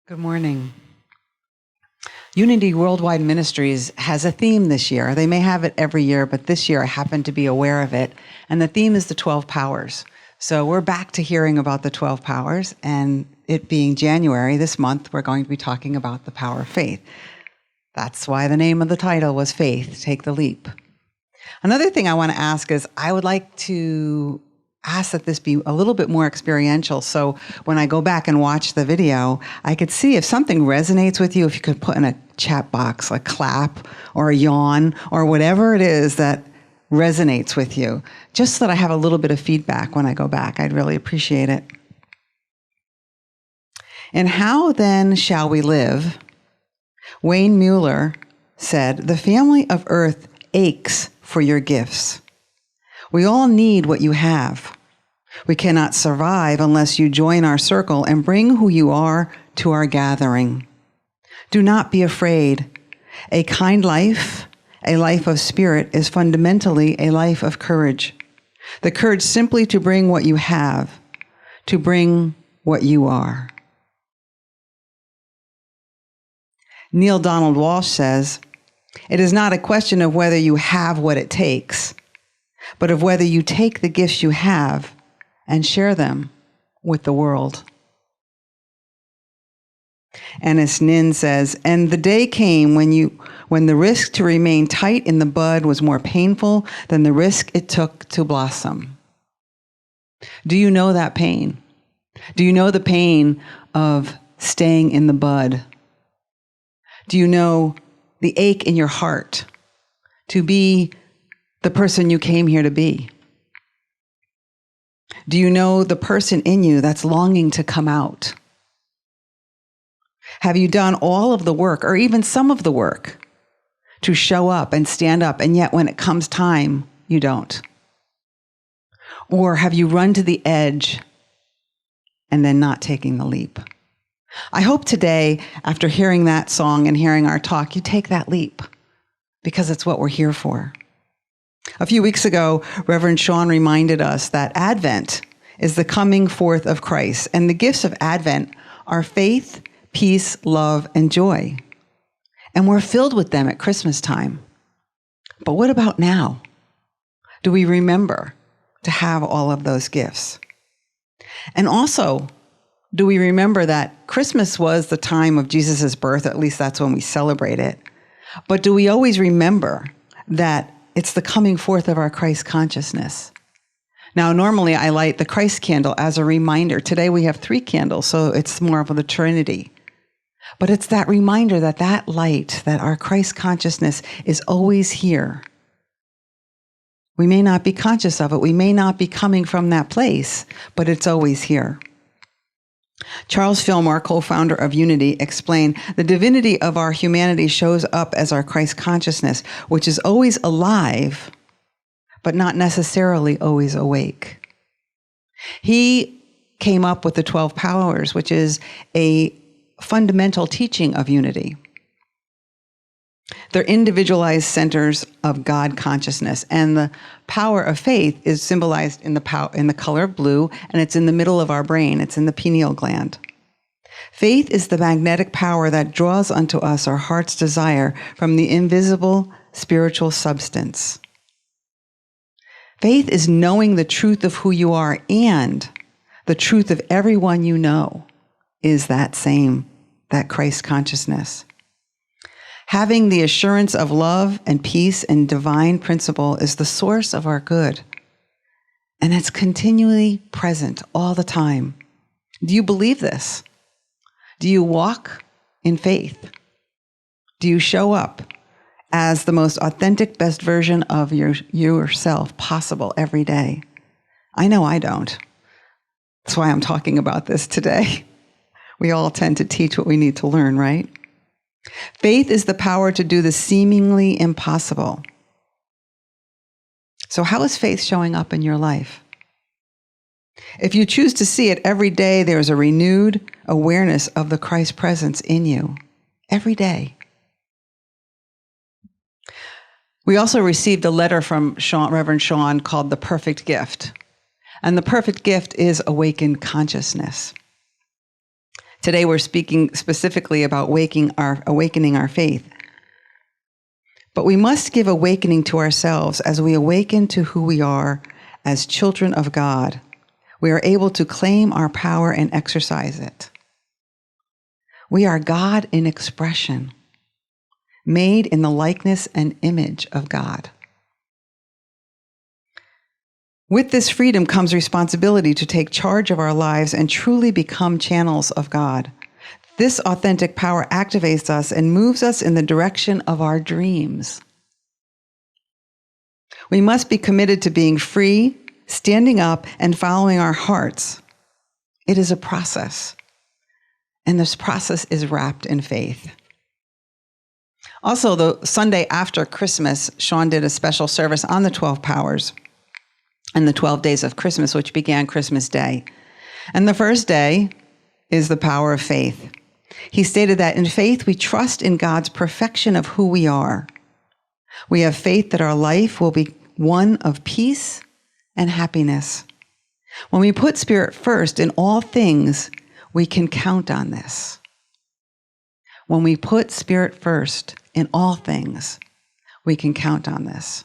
Good morning. Unity Worldwide Ministries has a theme this year. They may have it every year, but this year I happen to be aware of it. And the theme is the 12 powers. So we're back to hearing about the 12 powers, and it being January this month, we're going to be talking about the power of faith. That's why the name of the title was Faith, Take the Leap. Another thing I want to ask is I would like to ask that this be a little bit more experiential. So when I go back and watch the video, I could see if something resonates with you, if you could put in a chat box, a clap or a yawn or whatever it is that resonates with you, just so that I have a little bit of feedback when I go back. I'd really appreciate it. And how then shall we live? Wayne Mueller said, "The family of Earth aches for your gifts. We all need what you have. We cannot survive unless you join our circle and bring who you are to our gathering. Do not be afraid. A kind life, a life of spirit, is fundamentally a life of courage. The courage simply to bring what you have, to bring what you are." Neil Donald Walsh says, "It is not a question of whether you have what it takes, but of whether you take the gifts you have and share them with the world." Ennis Nin says, "And the day came when the risk to remain tight in the bud was more painful than the risk it took to blossom." Do you know that pain? Do you know the pain of staying in the bud? Do you know the ache in your heart to be the person you came here to be? Do you know the person in you that's longing to come out? Have you done all of the work, or even some of the work, to show up and stand up, and yet when it comes time, you don't? Or have you run to the edge and then not taking the leap? I hope today, after hearing that song and hearing our talk, you take that leap, because it's what we're here for. A few weeks ago, Reverend Shawn reminded us that Advent is the coming forth of Christ, and the gifts of Advent are faith, peace, love, and joy. And we're filled with them at Christmas time. But what about now? Do we remember to have all of those gifts? And also, do we remember that Christmas was the time of Jesus' birth? At least that's when we celebrate it. But do we always remember that it's the coming forth of our Christ consciousness? Now, normally I light the Christ candle as a reminder. Today we have 3 candles, so it's more of the Trinity. But it's that reminder that that light, that our Christ consciousness is always here. We may not be conscious of it. We may not be coming from that place, but it's always here. Charles Fillmore, co-founder of Unity, explained, "The divinity of our humanity shows up as our Christ consciousness, which is always alive, but not necessarily always awake." He came up with the 12 powers, which is a fundamental teaching of Unity. They're individualized centers of God consciousness, and the power of faith is symbolized in the color blue, and it's in the middle of our brain. It's in the pineal gland. Faith is the magnetic power that draws unto us our heart's desire from the invisible spiritual substance. Faith is knowing the truth of who you are, and the truth of everyone you know is that Christ consciousness. Having the assurance of love and peace and divine principle is the source of our good. And it's continually present all the time. Do you believe this? Do you walk in faith? Do you show up as the most authentic, best version of yourself possible every day? I know I don't. That's why I'm talking about this today. We all tend to teach what we need to learn, right? Faith is the power to do the seemingly impossible. So how is faith showing up in your life? If you choose to see it every day, there's a renewed awareness of the Christ presence in you every day. We also received a letter from Reverend Shawn called The Perfect Gift. And the perfect gift is awakened consciousness. Today we're speaking specifically about awakening our faith. But we must give awakening to ourselves as we awaken to who we are as children of God. We are able to claim our power and exercise it. We are God in expression, made in the likeness and image of God. With this freedom comes responsibility to take charge of our lives and truly become channels of God. This authentic power activates us and moves us in the direction of our dreams. We must be committed to being free, standing up, and following our hearts. It is a process, and this process is wrapped in faith. Also, the Sunday after Christmas, Shawn did a special service on the 12 powers and the 12 days of Christmas, which began Christmas Day. And the first day is the power of faith. He stated that in faith, we trust in God's perfection of who we are. We have faith that our life will be one of peace and happiness. When we put Spirit first in all things, we can count on this. When we put Spirit first in all things, we can count on this.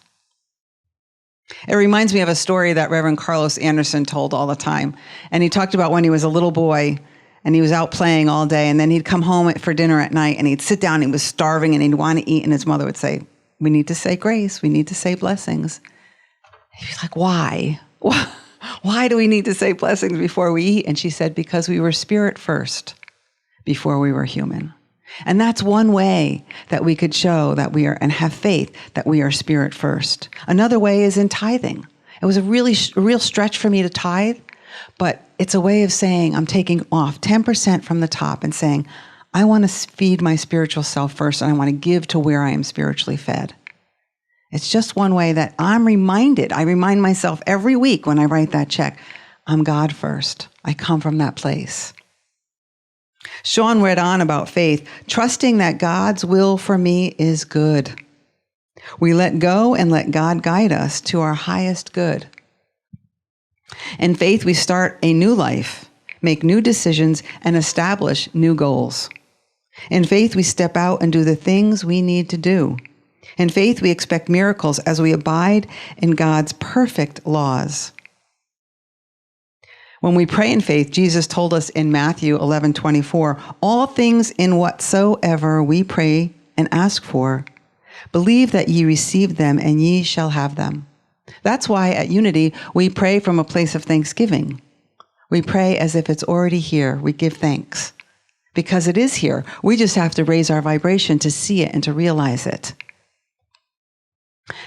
It reminds me of a story that Reverend Carlos Anderson told all the time. And he talked about when he was a little boy and he was out playing all day, and then he'd come home for dinner at night and he'd sit down, he was starving and he'd want to eat, and his mother would say, "We need to say grace, we need to say blessings." He was like, "Why? Why do we need to say blessings before we eat?" And she said, "Because we were Spirit first before we were human." And that's one way that we could show that we are, and have faith that we are Spirit first. Another way is in tithing. It was a real stretch for me to tithe, but it's a way of saying I'm taking off 10% from the top and saying, I want to feed my spiritual self first, and I want to give to where I am spiritually fed. It's just one way that I'm reminded. I remind myself every week when I write that check, I'm God first. I come from that place. Shawn read on about faith, trusting that God's will for me is good. We let go and let God guide us to our highest good. In faith, we start a new life, make new decisions, and establish new goals. In faith, we step out and do the things we need to do. In faith, we expect miracles as we abide in God's perfect laws. When we pray in faith, Jesus told us in Matthew 11:24, all things in whatsoever we pray and ask for, believe that ye receive them and ye shall have them. That's why at Unity, we pray from a place of thanksgiving. We pray as if it's already here. We give thanks because it is here. We just have to raise our vibration to see it and to realize it.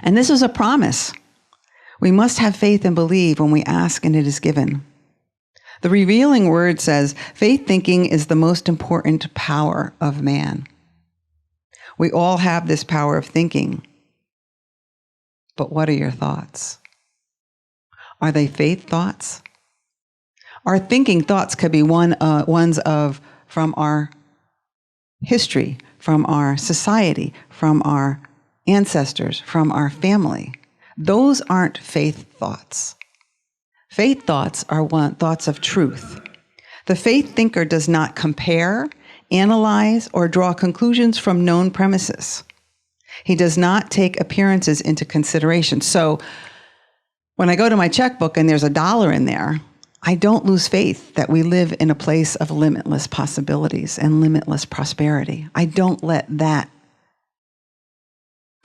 And this is a promise. We must have faith and believe when we ask and it is given. The revealing word says, faith thinking is the most important power of man. We all have this power of thinking. But what are your thoughts? Are they faith thoughts? Our thinking thoughts could be ones from our history, from our society, from our ancestors, from our family. Those aren't faith thoughts. Faith thoughts are thoughts of truth. The faith thinker does not compare, analyze, or draw conclusions from known premises. He does not take appearances into consideration. So when I go to my checkbook and there's $1 in there, I don't lose faith that we live in a place of limitless possibilities and limitless prosperity. I don't let that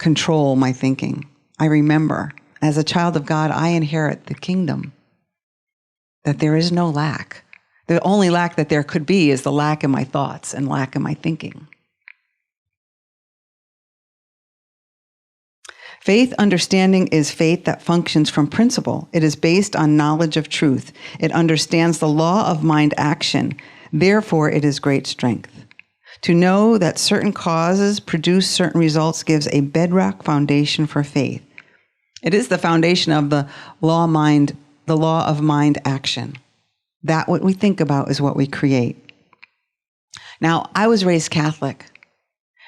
control my thinking. I remember, as a child of God, I inherit the kingdom, that there is no lack. The only lack that there could be is the lack in my thoughts and lack in my thinking. Faith understanding is faith that functions from principle. It is based on knowledge of truth. It understands the law of mind action. Therefore, it is great strength. To know that certain causes produce certain results gives a bedrock foundation for faith. It is the foundation of the law of mind action. That what we think about is what we create. Now, I was raised Catholic,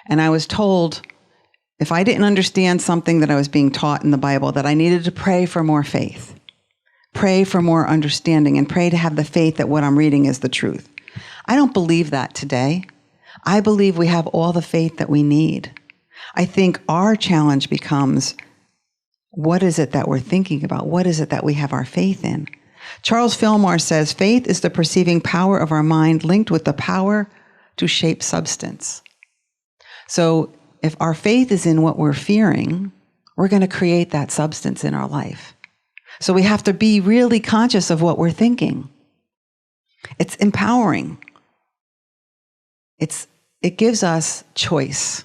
and I was told if I didn't understand something that I was being taught in the Bible, that I needed to pray for more faith, pray for more understanding, and pray to have the faith that what I'm reading is the truth. I don't believe that today. I believe we have all the faith that we need. I think our challenge becomes, what is it that we're thinking about? What is it that we have our faith in? Charles Fillmore says, faith is the perceiving power of our mind linked with the power to shape substance. So if our faith is in what we're fearing, we're going to create that substance in our life. So we have to be really conscious of what we're thinking. It's empowering. It gives us choice.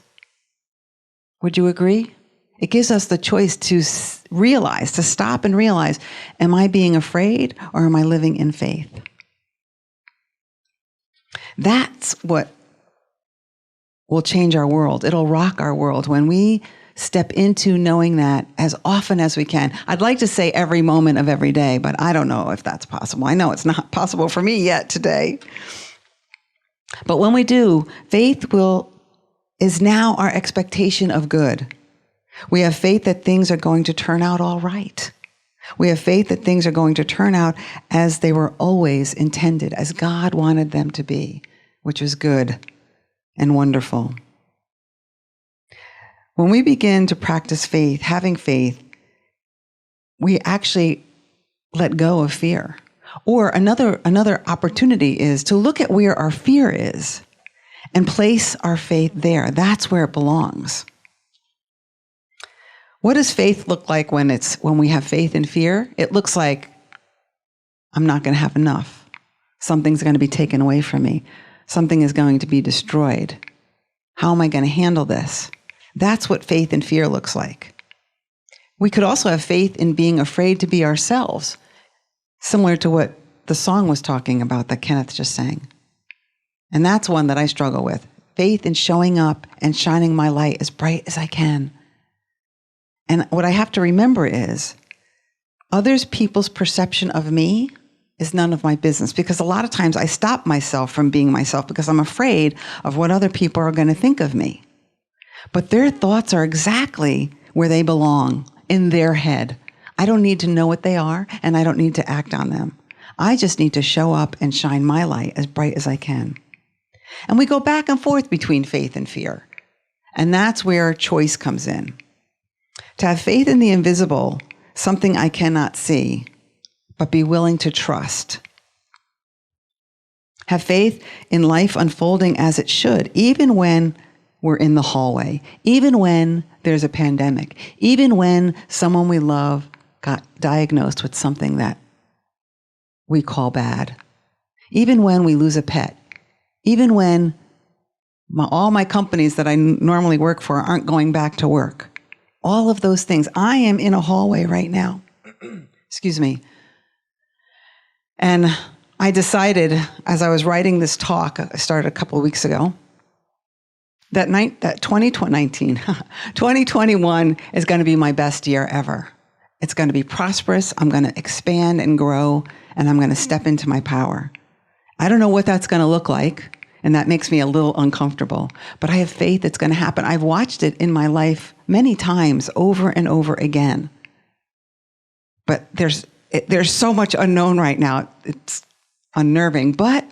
Would you agree? It gives us the choice to realize, to stop and realize, am I being afraid or am I living in faith? That's what will change our world. It'll rock our world when we step into knowing that as often as we can. I'd like to say every moment of every day, but I don't know if that's possible. I know it's not possible for me yet today. But when we do, faith is now our expectation of good. We have faith that things are going to turn out all right. We have faith that things are going to turn out as they were always intended, as God wanted them to be, which is good and wonderful. When we begin to practice faith, having faith, we actually let go of fear. Or another opportunity is to look at where our fear is and place our faith there. That's where it belongs. What does faith look like when we have faith and fear? It looks like, I'm not going to have enough. Something's going to be taken away from me. Something is going to be destroyed. How am I going to handle this? That's what faith and fear looks like. We could also have faith in being afraid to be ourselves, similar to what the song was talking about that Kenneth just sang. And that's one that I struggle with. Faith in showing up and shining my light as bright as I can. And what I have to remember is, people's perception of me is none of my business, because a lot of times I stop myself from being myself because I'm afraid of what other people are going to think of me. But their thoughts are exactly where they belong, in their head. I don't need to know what they are, and I don't need to act on them. I just need to show up and shine my light as bright as I can. And we go back and forth between faith and fear. And that's where choice comes in. To have faith in the invisible, something I cannot see, but be willing to trust. Have faith in life unfolding as it should, even when we're in the hallway, even when there's a pandemic, even when someone we love got diagnosed with something that we call bad, even when we lose a pet, even when all my companies that I normally work for aren't going back to work. All of those things. I am in a hallway right now. Excuse me. And I decided, as I was writing this talk, I started a couple of weeks ago, that 2021 is going to be my best year ever. It's going to be prosperous. I'm going to expand and grow, and I'm going to step into my power. I don't know what that's going to look like, and that makes me a little uncomfortable, but I have faith it's going to happen. I've watched it in my life many times, over and over again. But there's so much unknown right now. It's unnerving. But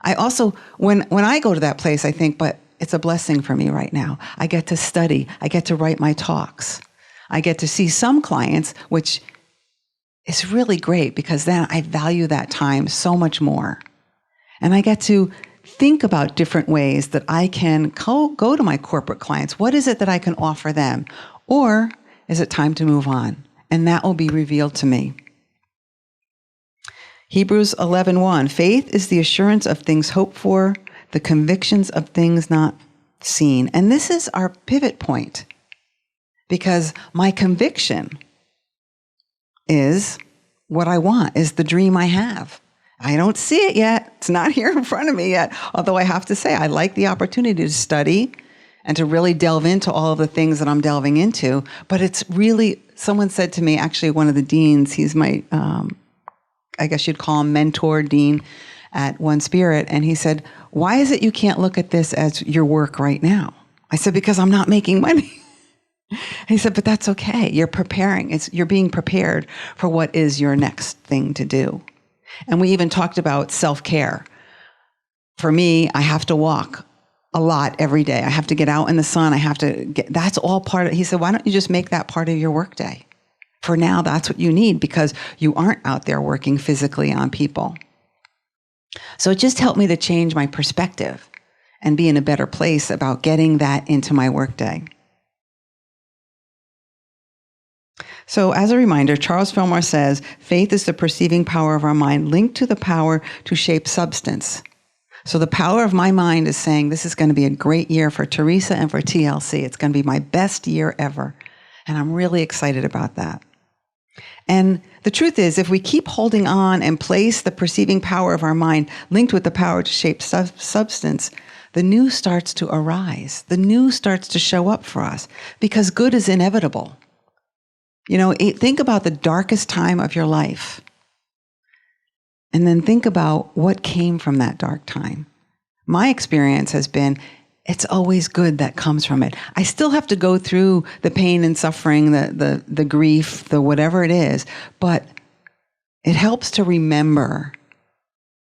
I also, when I go to that place, I think, but it's a blessing for me right now. I get to study. I get to write my talks. I get to see some clients, which is really great because then I value that time so much more. And I get to think about different ways that I can go to my corporate clients. What is it that I can offer them? Or is it time to move on? And that will be revealed to me. Hebrews 11:1, faith is the assurance of things hoped for, the convictions of things not seen. And this is our pivot point, because my conviction is what I want, is the dream I have. I don't see it yet. It's not here in front of me yet. Although I have to say, I like the opportunity to study and to really delve into all of the things that I'm delving into. But it's really, someone said to me, actually one of the deans, he's my, I guess you'd call him mentor, dean at One Spirit. And he said, why is it you can't look at this as your work right now? I said, because I'm not making money. He said, but that's okay. You're preparing. You're being prepared for what is your next thing to do. And we even talked about self-care. For me, I have to walk a lot every day. I have to get out in the sun. That's all part of it. He said, why don't you just make that part of your workday? For now, that's what you need because you aren't out there working physically on people. So it just helped me to change my perspective and be in a better place about getting that into my workday. So as a reminder, Charles Fillmore says, faith is the perceiving power of our mind linked to the power to shape substance. So the power of my mind is saying this is going to be a great year for Theresa and for TLC. It's going to be my best year ever. And I'm really excited about that. And the truth is, if we keep holding on and place the perceiving power of our mind linked with the power to shape substance, the new starts to arise. The new starts to show up for us because good is inevitable. You know, think about the darkest time of your life. And then think about what came from that dark time. My experience has been, it's always good that comes from it. I still have to go through the pain and suffering, the grief, the whatever it is, but it helps to remember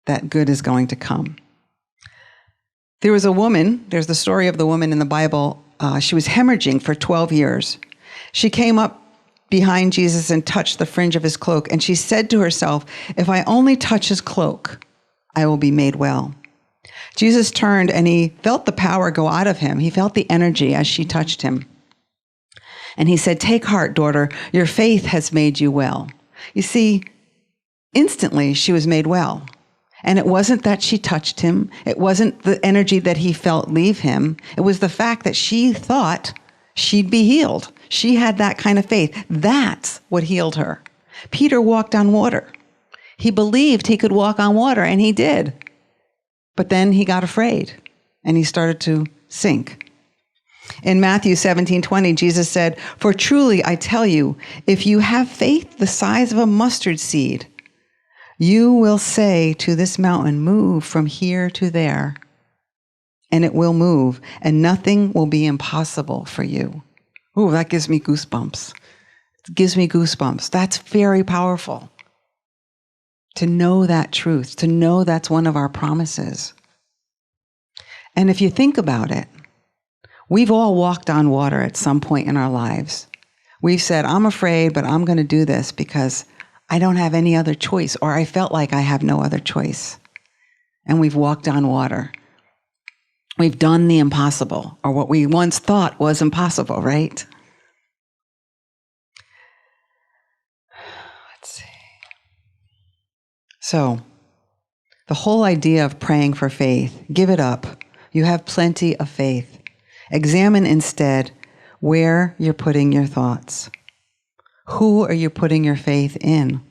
that good is going to come. There's the story of the woman in the Bible. She was hemorrhaging for 12 years. She came up behind Jesus and touched the fringe of his cloak. And she said to herself, if I only touch his cloak, I will be made well. Jesus turned and he felt the power go out of him. He felt the energy as she touched him. And he said, take heart, daughter, your faith has made you well. You see, instantly she was made well. And it wasn't that she touched him. It wasn't the energy that he felt leave him. It was the fact that she thought she'd be healed. She had that kind of faith. That's what healed her. Peter walked on water. He believed he could walk on water, and he did. But then he got afraid, and he started to sink. In Matthew 17:20, Jesus said, for truly I tell you, if you have faith the size of a mustard seed, you will say to this mountain, move from here to there, and it will move, and nothing will be impossible for you. Ooh, that gives me goosebumps. It gives me goosebumps. That's very powerful. To know that truth, to know that's one of our promises. And if you think about it, we've all walked on water at some point in our lives. We've said, I'm afraid, but I'm going to do this because I don't have any other choice, or I felt like I have no other choice. And we've walked on water. We've done the impossible, or what we once thought was impossible, right? Let's see. So, the whole idea of praying for faith, give it up. You have plenty of faith. Examine instead where you're putting your thoughts. Who are you putting your faith in?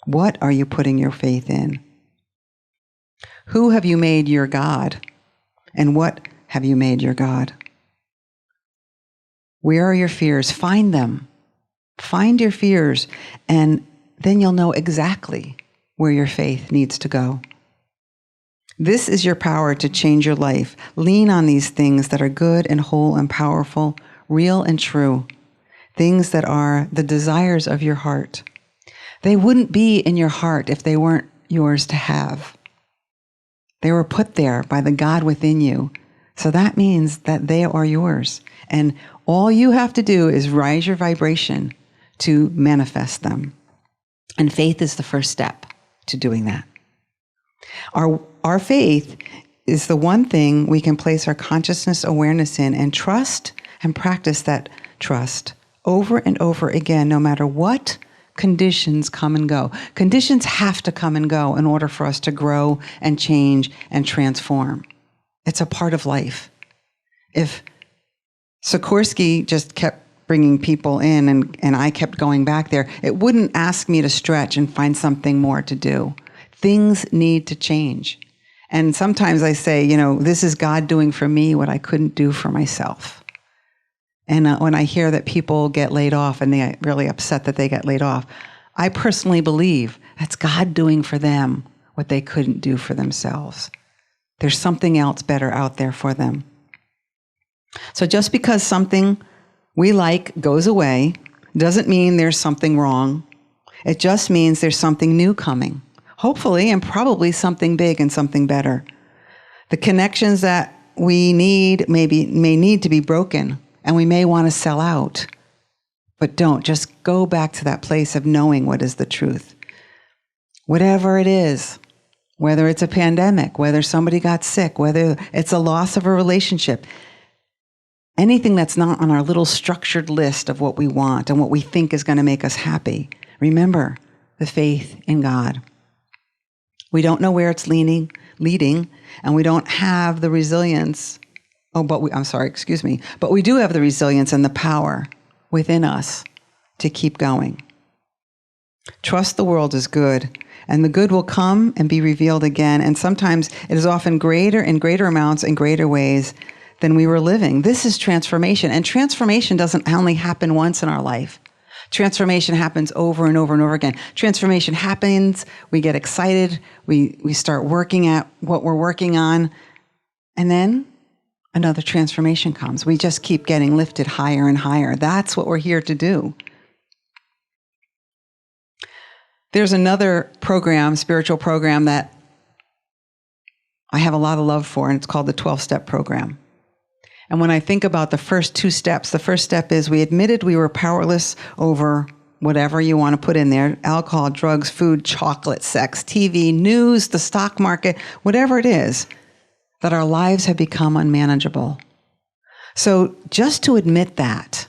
What are you putting your faith in? Who have you made your God? And what have you made your God? Where are your fears? Find them. Find your fears, and then you'll know exactly where your faith needs to go. This is your power to change your life. Lean on these things that are good and whole and powerful, real and true, things that are the desires of your heart. They wouldn't be in your heart if they weren't yours to have. They were put there by the God within you. So that means that they are yours. And all you have to do is rise your vibration to manifest them. And faith is the first step to doing that. Our faith is the one thing we can place our consciousness awareness in and trust and practice that trust over and over again, no matter what conditions come and go. Conditions have to come and go in order for us to grow and change and transform. It's a part of life. If Sikorsky just kept bringing people in and I kept going back there, it wouldn't ask me to stretch and find something more to do. Things need to change. And sometimes I say, this is God doing for me what I couldn't do for myself. And when I hear that people get laid off and they get really upset that they get laid off, I personally believe that's God doing for them what they couldn't do for themselves. There's something else better out there for them. So just because something we like goes away doesn't mean there's something wrong. It just means there's something new coming. Hopefully, and probably something big and something better. The connections that we need may need to be broken, and we may want to sell out. But don't. Just go back to that place of knowing what is the truth. Whatever it is, whether it's a pandemic, whether somebody got sick, whether it's a loss of a relationship, anything that's not on our little structured list of what we want and what we think is going to make us happy, remember the faith in God. We don't know where it's leading, and we don't have the resilience. But we do have the resilience and the power within us to keep going. Trust the world is good, and the good will come and be revealed again. And sometimes it is often greater in greater amounts and greater ways than we were living. This is transformation. And transformation doesn't only happen once in our life. Transformation happens over and over and over again. Transformation happens, we get excited, we start working at what we're working on, and then another transformation comes. We just keep getting lifted higher and higher. That's what we're here to do. There's another program, spiritual program, that I have a lot of love for, and it's called the 12-Step Program. And when I think about the first two steps, the first step is we admitted we were powerless over whatever you want to put in there: alcohol, drugs, food, chocolate, sex, TV, news, the stock market, whatever it is, that our lives have become unmanageable. So just to admit that,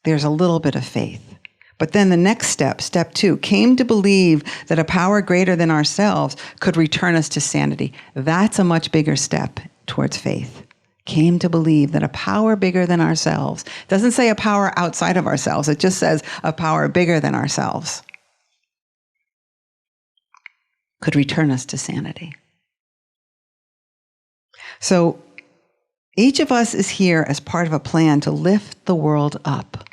there's a little bit of faith. But then the next step, step 2, came to believe that a power greater than ourselves could return us to sanity. That's a much bigger step towards faith. Came to believe that a power bigger than ourselves. It doesn't say a power outside of ourselves. It just says a power bigger than ourselves could return us to sanity. So each of us is here as part of a plan to lift the world up.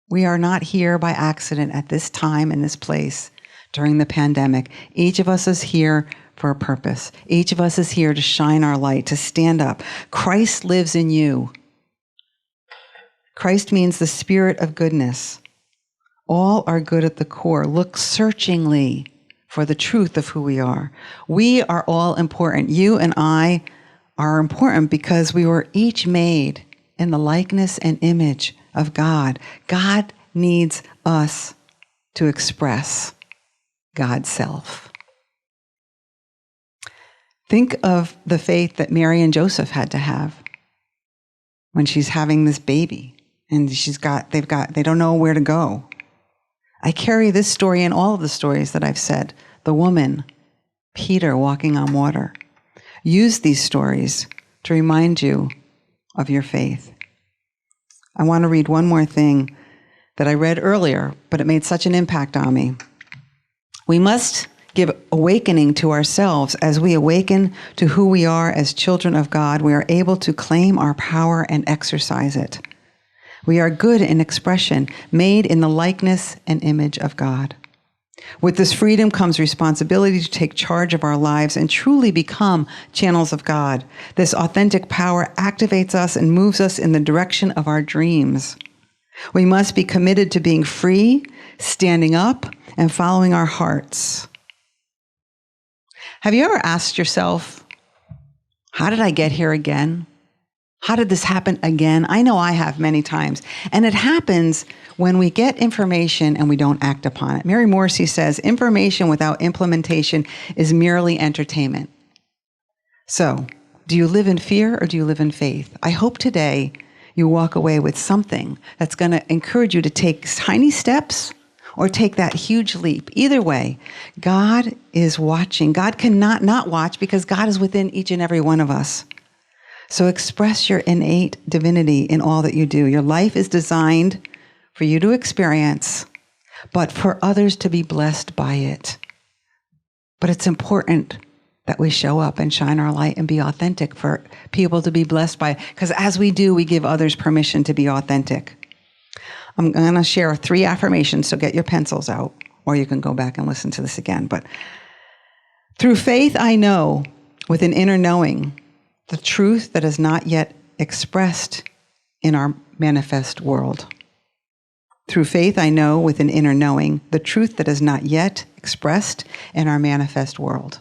We are not here by accident at this time in this place during the pandemic. Each of us is here for a purpose. Each of us is here to shine our light, to stand up. Christ lives in you. Christ means the spirit of goodness. All are good at the core. Look searchingly for the truth of who we are. We are all important. You and I are important because we were each made in the likeness and image of God. God needs us to express God's self. Think of the faith that Mary and Joseph had to have when she's having this baby and they don't know where to go. I carry this story in all of the stories that I've said. The woman, Peter walking on water. Use these stories to remind you of your faith. I want to read one more thing that I read earlier, but it made such an impact on me. We must give awakening to ourselves. As we awaken to who we are as children of God, we are able to claim our power and exercise it. We are good in expression, made in the likeness and image of God. With this freedom comes responsibility to take charge of our lives and truly become channels of God. This authentic power activates us and moves us in the direction of our dreams. We must be committed to being free, standing up, and following our hearts. Have you ever asked yourself, how did I get here again? How did this happen again? I know I have many times. And it happens when we get information and we don't act upon it. Mary Morrissey says, information without implementation is merely entertainment. So, do you live in fear or do you live in faith? I hope today you walk away with something that's going to encourage you to take tiny steps or take that huge leap. Either way, God is watching. God cannot not watch because God is within each and every one of us. So express your innate divinity in all that you do. Your life is designed for you to experience, but for others to be blessed by it. But it's important that we show up and shine our light and be authentic for people to be blessed by it. Because as we do, we give others permission to be authentic. I'm going to share 3 affirmations, so get your pencils out, or you can go back and listen to this again. But through faith, I know with an inner knowing the truth that is not yet expressed in our manifest world. Through faith, I know with an inner knowing the truth that is not yet expressed in our manifest world.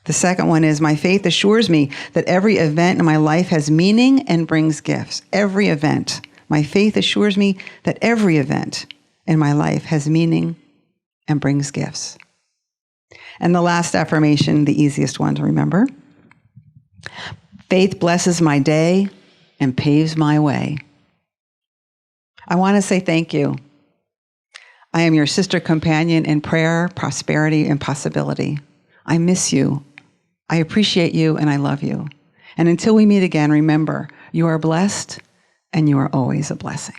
The second one is, my faith assures me that every event in my life has meaning and brings gifts. Every event. My faith assures me that every event in my life has meaning and brings gifts. And the last affirmation, the easiest one to remember. Faith blesses my day and paves my way. I want to say thank you. I am your sister companion in prayer, prosperity, and possibility. I miss you. I appreciate you, and I love you. And until we meet again, remember, you are blessed, and you are always a blessing.